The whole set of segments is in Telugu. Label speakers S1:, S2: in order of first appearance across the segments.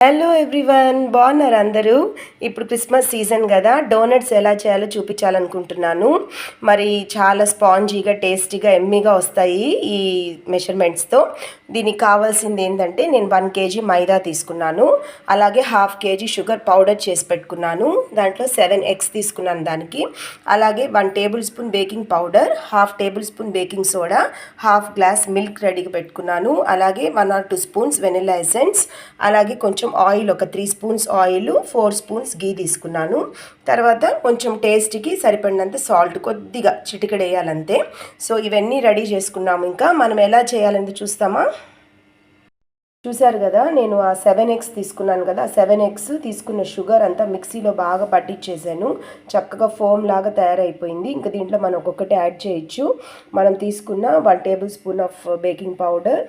S1: హలో ఎవ్రీవన్, బాగున్నారు అందరూ. ఇప్పుడు క్రిస్మస్ సీజన్ కదా, డోనట్స్ ఎలా చేయాలో చూపించాలనుకుంటున్నాను. మరి చాలా స్పాంజీగా, టేస్టీగా, ఎమ్మీగా వస్తాయి ఈ మెషర్మెంట్స్తో. దీనికి కావాల్సింది ఏంటంటే, నేను 1 kg మైదా తీసుకున్నాను, అలాగే 1/2 kg షుగర్ పౌడర్ చేసి పెట్టుకున్నాను. దాంట్లో 7 eggs తీసుకున్నాను దానికి, అలాగే 1 table spoon baking powder, 1/2 table spoon baking soda, 1/2 glass milk రెడీగా పెట్టుకున్నాను, అలాగే 1 or 2 స్పూన్స్ వెనిలా ఎసెన్స్, అలాగే కొంచెం ఆయిల్, ఒక 3 స్పూన్స్ ఆయిల్, 4 స్పూన్స్ గీ తీసుకున్నాను. తర్వాత కొంచెం టేస్ట్కి సరిపడినంత సాల్ట్, కొద్దిగా చిటికెడు వేయాలంతే. సో ఇవన్నీ రెడీ చేసుకున్నాము. ఇంకా మనం ఎలా చేయాలని చూస్తామా. చూసారు కదా, నేను ఆ 7 eggs తీసుకున్నాను కదా, 7 eggs తీసుకున్న షుగర్ అంతా మిక్సీలో బాగా పట్టించేసాను. చక్కగా ఫోమ్ లాగా తయారైపోయింది. ఇంకా దీంట్లో మనం ఒక్కొక్కటి యాడ్ చేయొచ్చు. మనం తీసుకున్న 1 table spoon of baking powder,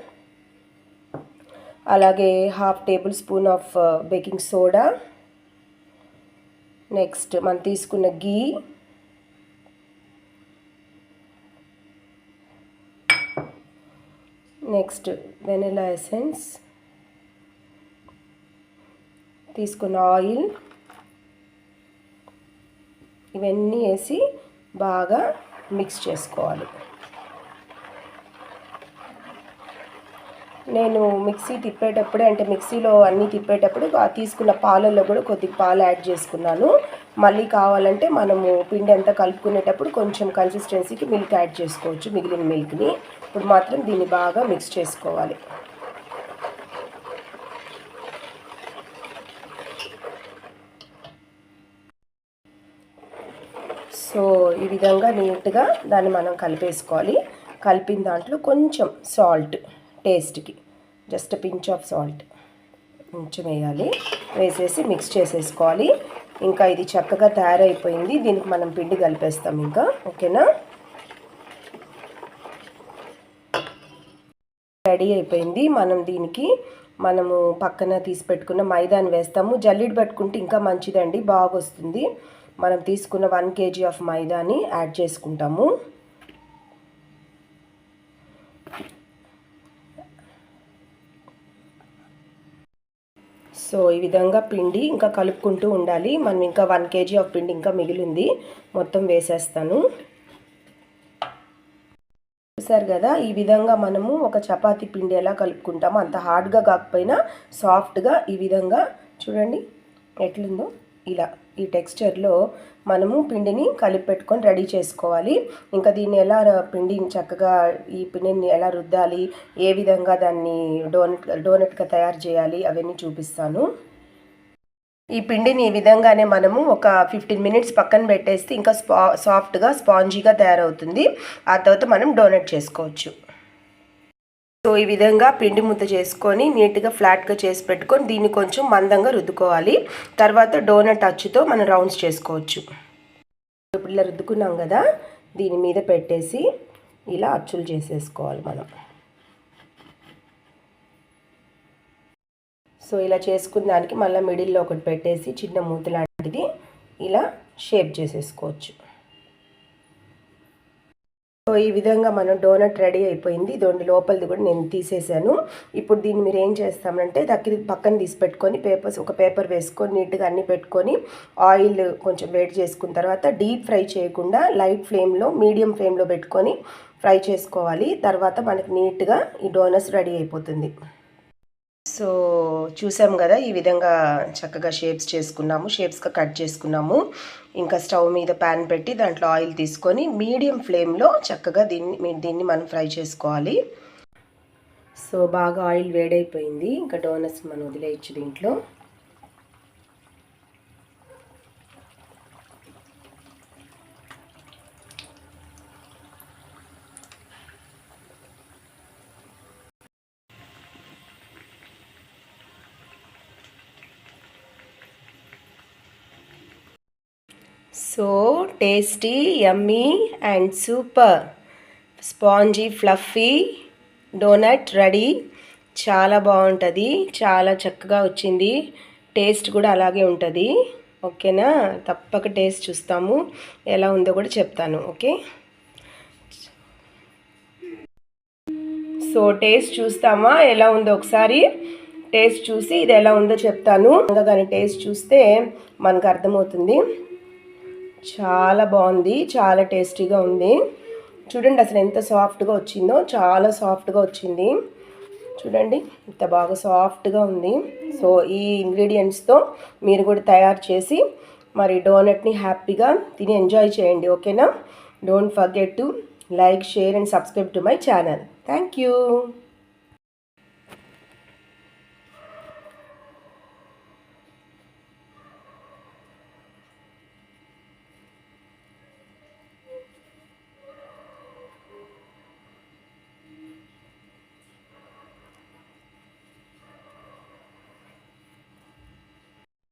S1: అలాగే 1/2 table spoon of baking soda, next మనం తీసుకున్న గీ, నెక్స్ట్ వెనిలా ఎసెన్స్, తీసుకున్న ఆయిల్, ఇవన్నీ వేసి బాగా మిక్స్ చేసుకోవాలి. నేను మిక్సీ తిప్పేటప్పుడే, అంటే మిక్సీలో అన్నీ తిప్పేటప్పుడు తీసుకున్న పాలల్లో కూడా కొద్దిగా పాలు యాడ్ చేసుకున్నాను. మళ్ళీ కావాలంటే మనము పిండి అంతా కలుపుకునేటప్పుడు కొంచెం కన్సిస్టెన్సీకి మిల్క్ యాడ్ చేసుకోవచ్చు, మిగిలిన మిల్క్ని. ఇప్పుడు మాత్రం దీన్ని బాగా మిక్స్ చేసుకోవాలి. సో ఈ విధంగా నీట్గా దాన్ని మనం కలిపేసుకోవాలి. కలిపిన దాంట్లో కొంచెం సాల్ట్, టేస్ట్కి జస్ట్ పించ్ ఆఫ్ సాల్ట్ కొంచెం వేయాలి. వేసేసి మిక్స్ చేసేసుకోవాలి. ఇంకా ఇది చక్కగా తయారైపోయింది. దీనికి మనం పిండి కలిపేస్తాం ఇంకా. ఓకేనా, రెడీ అయిపోయింది. మనము పక్కన తీసి పెట్టుకున్న మైదాని వేస్తాము. జల్లిడి పెట్టుకుంటే ఇంకా మంచిదండి, బాగా వస్తుంది. మనం తీసుకున్న 1 kg ఆఫ్ మైదాని యాడ్ చేసుకుంటాము. సో ఈ విధంగా పిండి ఇంకా కలుపుకుంటూ ఉండాలి. మనం ఇంకా 1 kg ఆఫ్ పిండి ఇంకా మిగిలింది, మొత్తం వేసేస్తాను. చూసారు కదా, ఈ విధంగా మనము ఒక చపాతీ పిండి ఎలా కలుపుకుంటామో అంత హార్డ్గా కాకపోయినా సాఫ్ట్గా, ఈ విధంగా చూడండి ఎట్లుందో, ఇలా ఈ టెక్స్చర్లో మనము పిండిని కలిపి పెట్టుకొని రెడీ చేసుకోవాలి. ఇంకా దీన్ని పిండిని చక్కగా, ఈ పిండిని ఎలా రుద్దాలి, ఏ విధంగా దాన్ని డోనట్గా తయారు చేయాలి అవన్నీ చూపిస్తాను. ఈ పిండిని ఈ విధంగానే మనము ఒక 15 minutes పక్కన పెట్టేస్తే ఇంకా సాఫ్ట్గా, స్పాంజీగా తయారవుతుంది. ఆ తర్వాత మనం డోనట్ చేసుకోవచ్చు. సో ఈ విధంగా పిండి ముద్ద చేసుకొని నీట్గా ఫ్లాట్గా చేసి పెట్టుకొని దీన్ని కొంచెం మందంగా రుద్దుకోవాలి. తర్వాత డోనట్ అచ్చుతో మనం రౌండ్స్ చేసుకోవచ్చు. ఇప్పుడు ఇలా రుద్దుకున్నాం కదా, దీని మీద పెట్టేసి ఇలా అచ్చులు చేసేసుకోవాలి మనం. సో ఇలా చేసుకున్న దానికి మళ్ళీ మిడిల్లో ఒకటి పెట్టేసి చిన్న మూత లాంటిది ఇలా షేప్ చేసేసుకోవచ్చు. సో ఈ విధంగా మనం డోనట్ రెడీ అయిపోయింది. ఇదోండి లోపలిది కూడా నేను తీసేసాను. ఇప్పుడు దీన్ని మీరు ఏం చేస్తామంటే పక్కన తీసి పెట్టుకొని ఒక పేపర్ వేసుకొని నీట్గా అన్నీ పెట్టుకొని ఆయిల్ కొంచెం వేడి చేసుకున్న తర్వాత డీప్ ఫ్రై చేయకుండా లైట్ ఫ్లేమ్లో, మీడియం ఫ్లేమ్లో పెట్టుకొని ఫ్రై చేసుకోవాలి. తర్వాత మనకి నీట్గా ఈ డోనట్స్ రెడీ అయిపోతుంది. సో చూసాం కదా, ఈ విధంగా చక్కగా షేప్స్గా కట్ చేసుకున్నాము. ఇంకా స్టవ్ మీద ప్యాన్ పెట్టి దాంట్లో ఆయిల్ తీసుకొని మీడియం ఫ్లేమ్లో చక్కగా దీన్ని మనం ఫ్రై చేసుకోవాలి. సో బాగా ఆయిల్ వేడైపోయింది. ఇంకా డోనట్స్ మనం వదిలేయచ్చు దీంట్లో. So tasty, yummy and super spongy fluffy donut ready. చాలా బాగుంటుంది, చాలా చక్కగా వచ్చింది. టేస్ట్ కూడా అలాగే ఉంటుంది. ఓకేనా, తప్పక టేస్ట్ చూస్తాము, ఎలా ఉందో కూడా చెప్తాను. ఓకే, సో టేస్ట్ చూస్తామా ఎలా ఉందో ఒకసారి. టేస్ట్ చూసి ఇది ఎలా ఉందో చెప్తాను. కానీ టేస్ట్ చూస్తే మనకు అర్థమవుతుంది. చాలా బాగుంది, చాలా టేస్టీగా ఉంది. చూడండి అసలు ఎంత సాఫ్ట్గా వచ్చిందో, చాలా సాఫ్ట్గా వచ్చింది. చూడండి ఇంత బాగా సాఫ్ట్గా ఉంది. సో ఈ ఇంగ్రీడియంట్స్తో మీరు కూడా తయారు చేసి మరి డోనట్ని హ్యాపీగా తిని ఎంజాయ్ చేయండి. ఓకేనా? Don't forget to like, share and subscribe to my channel. Thank you.